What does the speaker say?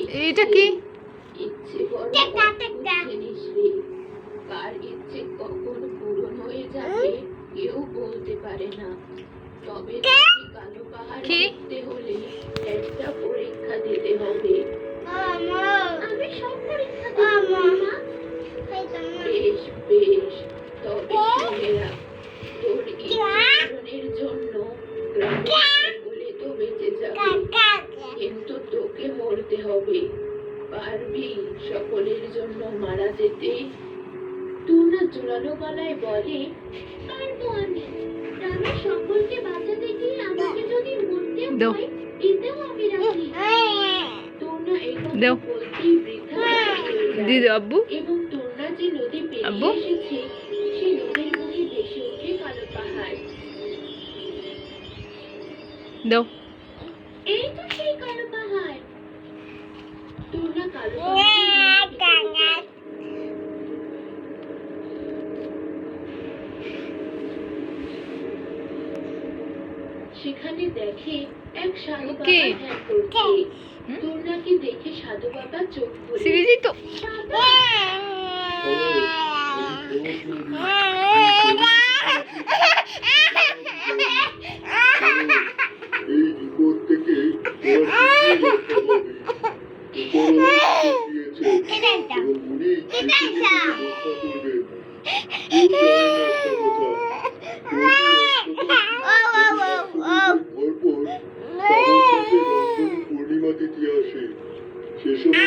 এটা কি? ইচ্ছে বড় জিনিস রে, কার ইচ্ছে কখন পূরণ হয়ে যাবে কেউ বলতে পারে না। তবে কালো পাহাড় দেখতে হলে একটা পরীক্ষা দিতে হবে। আমি সব পরীক্ষা দেব মা। বেশ বেশ, তবে শুনে রাখ, তোর ইচ্ছে পূরণের জন্য গ্রামের সকলে তো বেঁচে যাবে, কিন্তু তোকে মরতে হবে। পারবি সকলের জন্য মারা যেতে? টুনা জোরালো গলায় বলে, পারবো আমি। গ্রামের সকলকে বাঁচাতে গিয়ে আমাকে যদি মরতে হয় এতেও আমি রাজি। টুনা এই কথা বলতেই বৃদ্ধা দিদি আব্বু এবং টুনা যে নদী পেরিয়ে এসেছে সেই নদীর মুখে ভেসে ওঠে কালো পাহাড়। দাও। এই তো সেই কালো পাহাড়। টুনা কালো পাহাড় সেখানে দেখে এক সাধু বাবা ধ্যান করছে। টুনাকে দেখে সাধু বাবা চোখ খুলে সিরিজই তো পূর্ণিমা তিথি আসে, সে সময়